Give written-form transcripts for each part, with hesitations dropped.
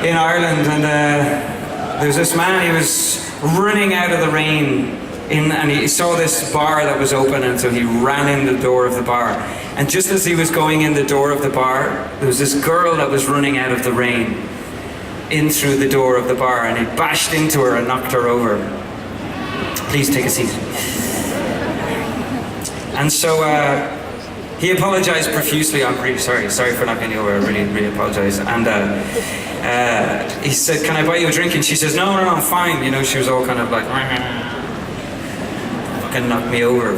in Ireland, and there was this man. He was running out of the rain, and he saw this bar that was open, and so he ran in the door of the bar. And just as he was going in the door of the bar, there was this girl that was running out of the rain in through the door of the bar, and he bashed into her and knocked her over. Please take a seat. And so he apologized profusely. I'm really sorry for knocking you over. I really apologize. And he said, "Can I buy you a drink?" And she says, no, I'm fine. You know, she was all kind of like, fucking knocked me over.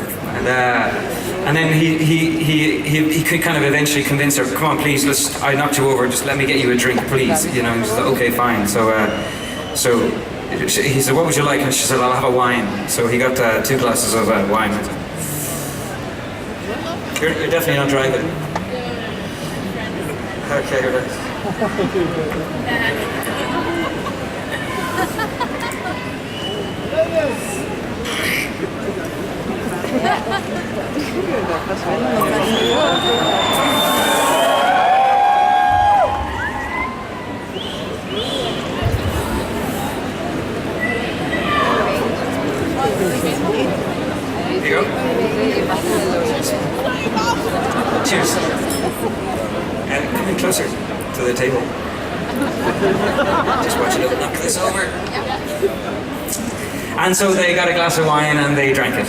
And then he could kind of eventually convince her, "Come on, please, I knocked you over, just let me get you a drink, please." You know, and she's like, "Okay, fine." So he said, "What would you like?" And she said, "I'll have a wine." So he got 2 glasses of wine. You're definitely not driving. Okay, right. Here you go. Cheers. And come in closer to the table. Just watch it knock this over. And so they got a glass of wine and they drank it.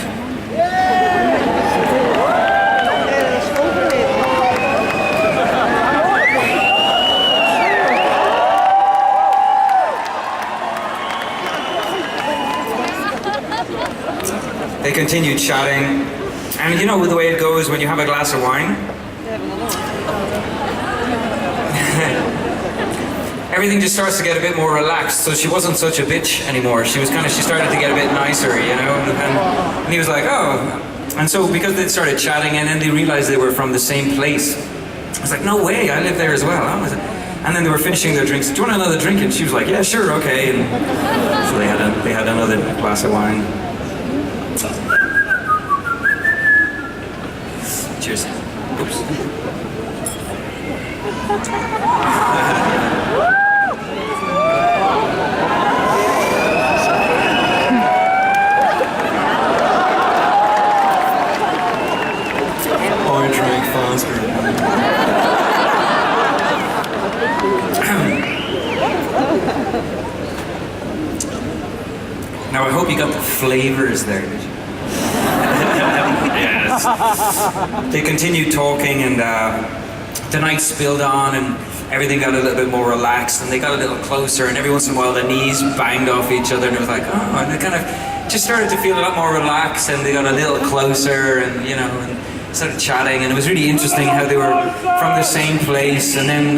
They continued chatting, and you know the way it goes when you have a glass of wine? Everything just starts to get a bit more relaxed, so she wasn't such a bitch anymore. She started to get a bit nicer, you know, and he was like, oh. And so because they started chatting, and then they realized they were from the same place. I was like, no way, I live there as well. And then they were finishing their drinks. Do you want another drink? And she was like, yeah, sure, okay. And so they had another glass of wine. Cheers. Oops. I drank faster. Now I hope you got the flavors there, did you? Yes. They continued talking, and the night spilled on, and everything got a little bit more relaxed, and they got a little closer, and every once in a while their knees banged off each other, and it was like, oh, and they kind of just started to feel a lot more relaxed, and they got a little closer, and you know, and started chatting, and it was really interesting how they were from the same place, and then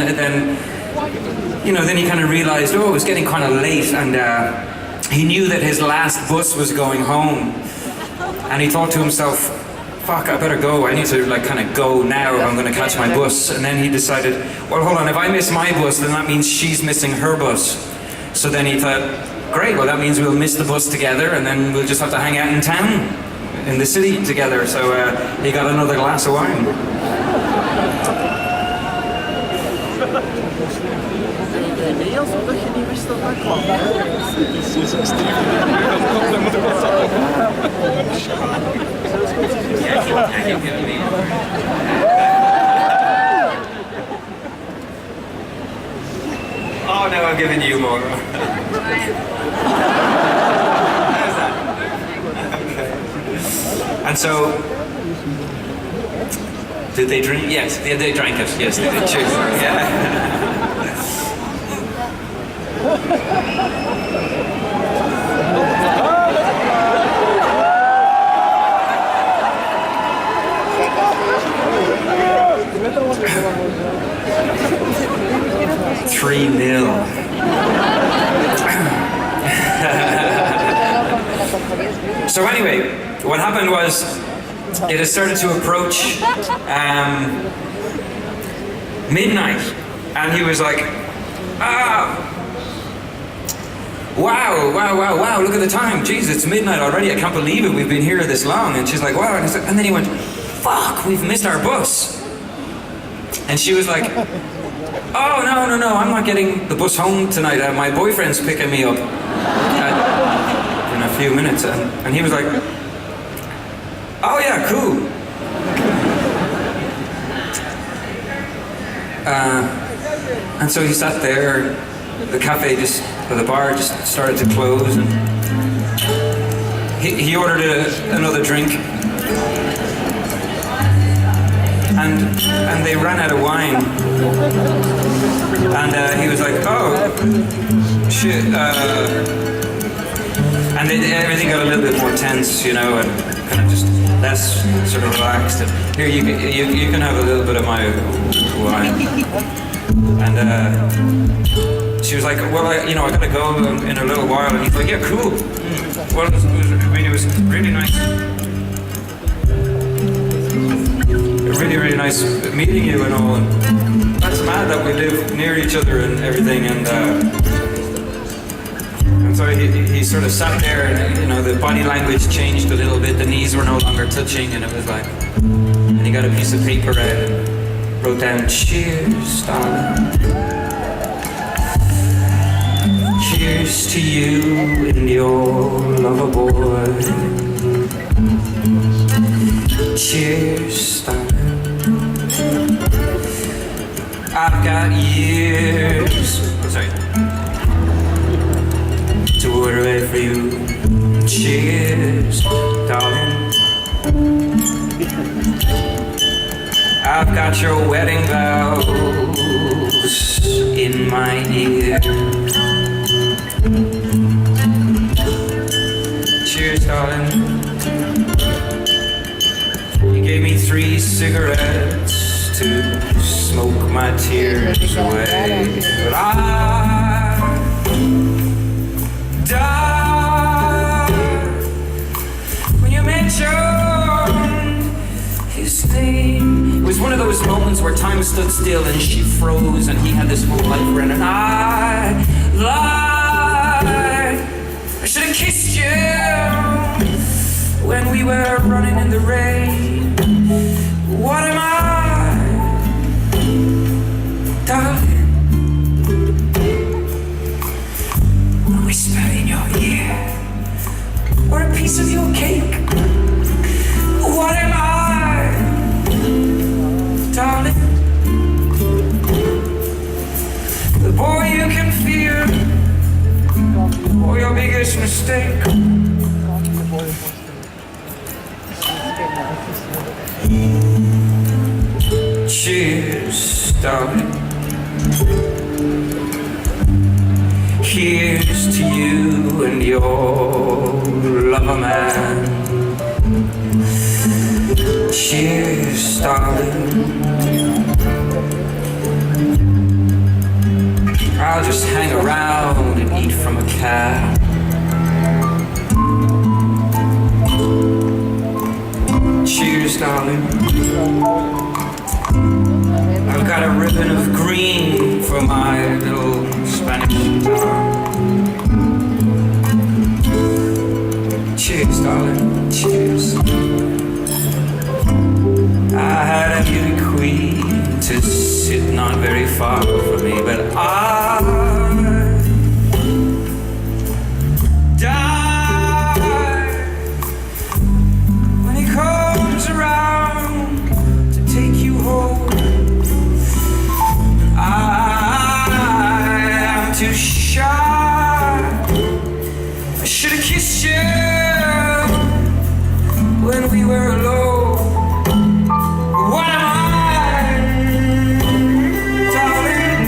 you know, then he kind of realized, oh, it was getting kind of late, and he knew that his last bus was going home, and he thought to himself, fuck, I better go. I need to like kind of go now if I'm going to catch my bus. And then he decided, well, hold on, if I miss my bus, then that means she's missing her bus. So then he thought, great, well that means we'll miss the bus together, and then we'll just have to hang out in town, in the city together. So he got another glass of wine. Oh, now I'm giving you more. How's that? Okay. And so, did they drink? Yes, they drank it. Yes, they did. Cheers. Yeah. 3-0. So anyway, what happened was it had started to approach midnight, and he was like, wow, look at the time. Jeez, it's midnight already. I can't believe it. We've been here this long. And she's like, wow. And then he went, fuck, we've missed our bus. And she was like, oh, no, I'm not getting the bus home tonight. My boyfriend's picking me up in a few minutes. And he was like, oh yeah, cool. And so he sat there, the cafe or the bar just started to close, and he ordered another drink. And they ran out of wine. And he was like, oh, shit. And everything got a little bit more tense, you know, and kind of just less sort of relaxed. And here, you can have a little bit of my wine. And she was like, well, I gotta go in a little while. And he's like, yeah, cool. Well, it was really nice. Really nice meeting you and all. And that's mad that we live near each other and everything. And so he sort of sat there, and the body language changed a little bit. The knees were no longer touching, and it was like, and he got a piece of paper out and wrote down, cheers, darling. Cheers to you and your lover boy. Cheers, darling. I've got years to order it for you. Cheers, darling. I've got your wedding vows in my ear. Cheers, darling. You gave me 3 cigarettes to smoke my tears away, but I died when you mentioned his name. It was one of those moments where time stood still and she froze, and he had this whole life running. And I lied. I should have kissed you when we were running in the rain. What am I? Darling, a whisper in your ear, or a piece of your cake. What am I, darling? The boy you can fear, or your biggest mistake. Cheers, darling. Here's to you and your lover man. Cheers, darling. I'll just hang around and eat from a can. Cheers, darling. I've got a ribbon of green for my little Spanish guitar. Cheers, darling. Cheers. I had a beauty queen to sit not very far from me, but I died when he comes around to take you home. I am too shy. I should have kissed you when we were alone. What am I, darling?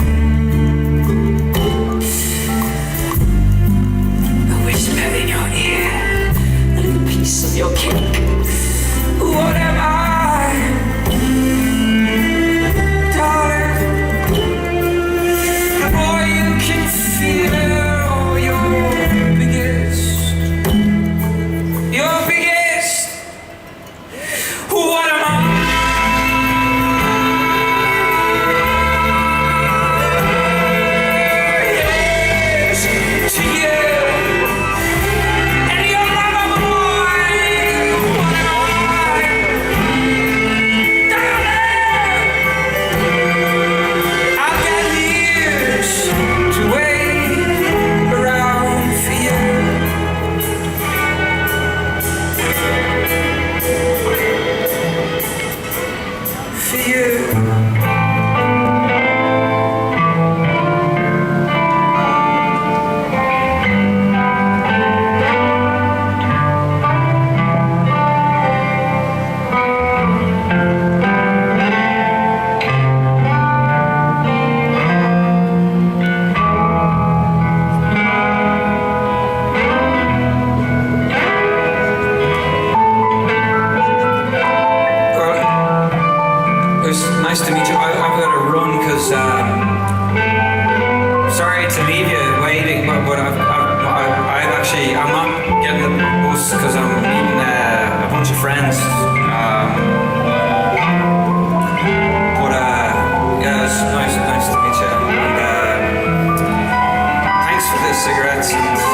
A whisper in your ear, a little piece of your cake. What am I? actually, I'm not getting the bus because I'm meeting a bunch of friends. Yeah, it's nice to meet you. And thanks for the cigarettes. And